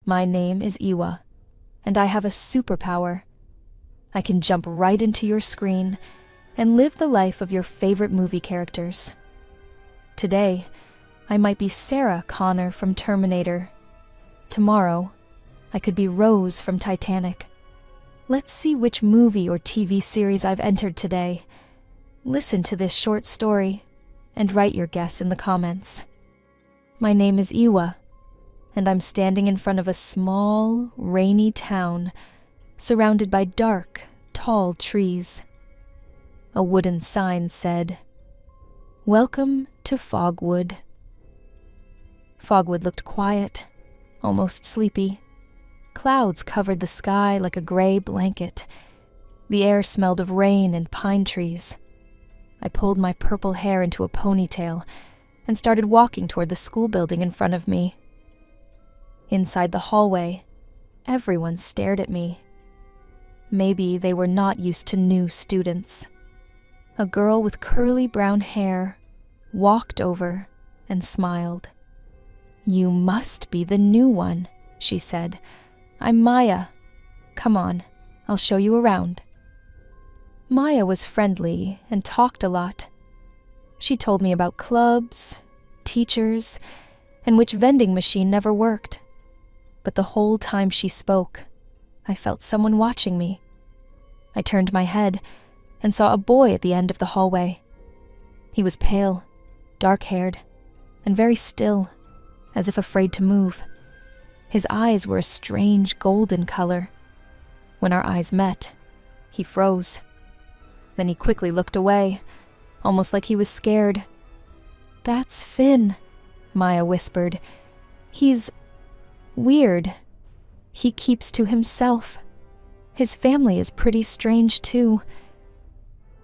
My name is Iwa, and I have a superpower. I can jump right into your screen and live the life of your favorite movie characters. Today, I might be Sarah Connor from Terminator. Tomorrow, I could be Rose from Titanic. Let's see which movie or TV series I've entered today. Listen to this short story and write your guess in the comments. My name is Iwa, and I'm standing in front of a small, rainy town surrounded by dark, tall trees. A wooden sign said, "Welcome to Fogwood." Fogwood looked quiet, almost sleepy. Clouds covered the sky like a gray blanket. The air smelled of rain and pine trees. I pulled my purple hair into a ponytail and started walking toward the school building in front of me. Inside the hallway, everyone stared at me. Maybe they were not used to new students. A girl with curly brown hair walked over and smiled. "You must be the new one," she said. "I'm Maya. Come on, I'll show you around." Maya was friendly and talked a lot. She told me about clubs, teachers, and which vending machine never worked. But the whole time she spoke, I felt someone watching me. I turned my head and saw a boy at the end of the hallway. He was pale, dark-haired, and very still, as if afraid to move. His eyes were a strange golden color. When our eyes met, he froze. Then he quickly looked away, almost like he was scared. "That's Finn," Maya whispered. "He's weird. He keeps to himself. His family is pretty strange, too."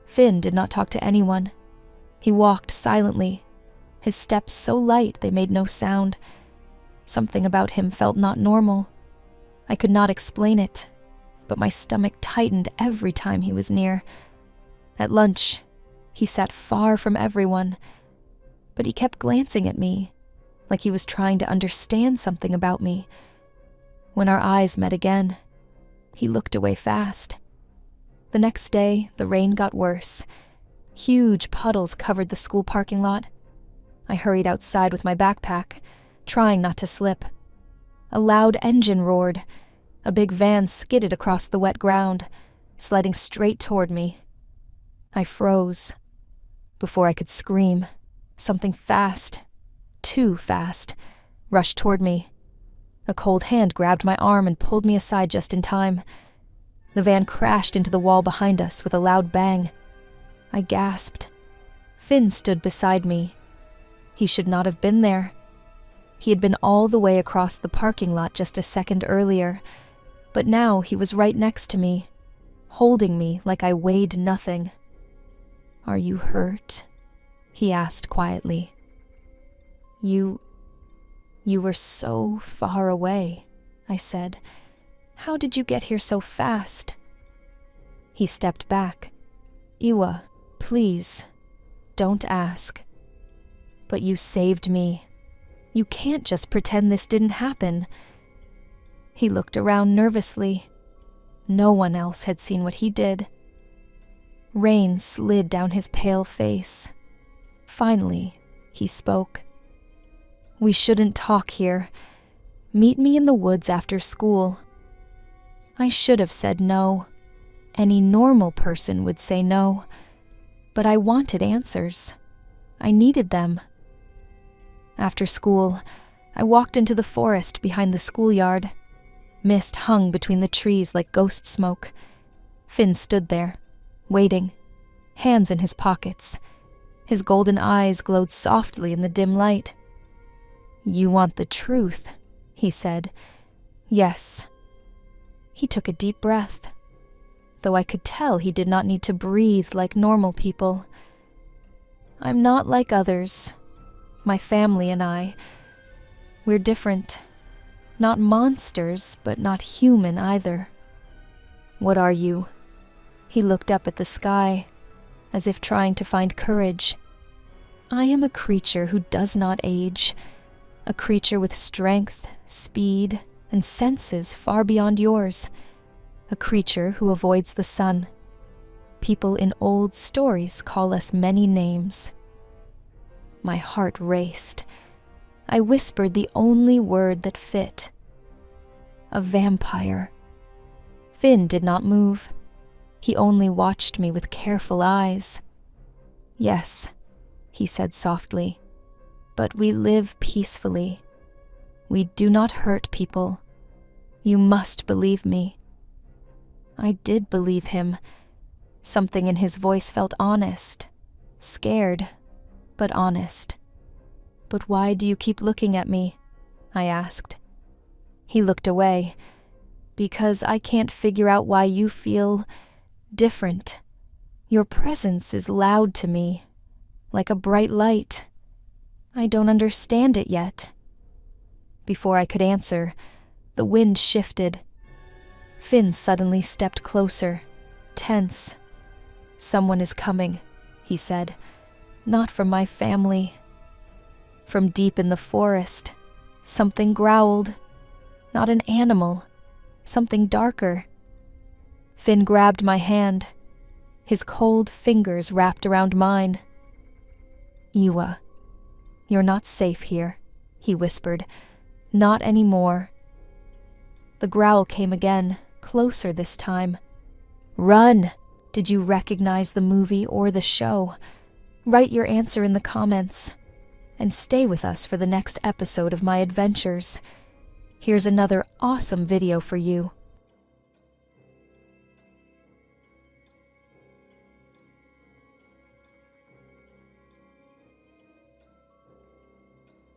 Finn did not talk to anyone. He walked silently, his steps so light they made no sound. Something about him felt not normal. I could not explain it, but my stomach tightened every time he was near. At lunch, he sat far from everyone, but he kept glancing at me, like he was trying to understand something about me. When our eyes met again, he looked away fast. The next day, the rain got worse. Huge puddles covered the school parking lot. I hurried outside with my backpack, trying not to slip. A loud engine roared. A big van skidded across the wet ground, sliding straight toward me. I froze. Before I could scream, something fast, too fast, rushed toward me. A cold hand grabbed my arm and pulled me aside just in time. The van crashed into the wall behind us with a loud bang. I gasped. Finn stood beside me. He should not have been there. He had been all the way across the parking lot just a second earlier, but now he was right next to me, holding me like I weighed nothing. "Are you hurt?" he asked quietly. You were so far away," I said. "How did you get here so fast?" He stepped back. "Iwa, please, don't ask. But you saved me. You can't just pretend this didn't happen." He looked around nervously. No one else had seen what he did. Rain slid down his pale face. Finally, he spoke. "We shouldn't talk here. Meet me in the woods after school." I should have said no. Any normal person would say no. But I wanted answers. I needed them. After school, I walked into the forest behind the schoolyard. Mist hung between the trees like ghost smoke. Finn stood there, waiting, hands in his pockets. His golden eyes glowed softly in the dim light. "You want the truth," he said. "Yes." He took a deep breath, though I could tell he did not need to breathe like normal people. "I'm not like others. My family and we're different. Not monsters, but not human either." "What are you?" He looked up at the sky, as if trying to find courage. "I am a creature who does not age, a creature with strength, speed, and senses far beyond yours. A creature who avoids the sun. People in old stories call us many names. My heart raced. I whispered the only word that fit. A vampire. Finn did not move. He only watched me with careful eyes. Yes, he said softly, but we live peacefully. We do not hurt people. You must believe me. I did believe him. Something in his voice felt honest, scared, but honest. But why do you keep looking at me? I asked. He looked away. Because I can't figure out why you feel different. Your presence is loud to me, like a bright light. I don't understand it yet. Before I could answer, the wind shifted. Finn suddenly stepped closer, tense. Someone is coming, he said. Not from my family. From deep in the forest, something growled. Not an animal, something darker. Finn grabbed my hand. His cold fingers wrapped around mine. Iwa, you're not safe here, he whispered. Not anymore. The growl came again, closer this time. Run! Did you recognize the movie or the show? Write your answer in the comments. And stay with us for the next episode of my adventures. Here's another awesome video for you.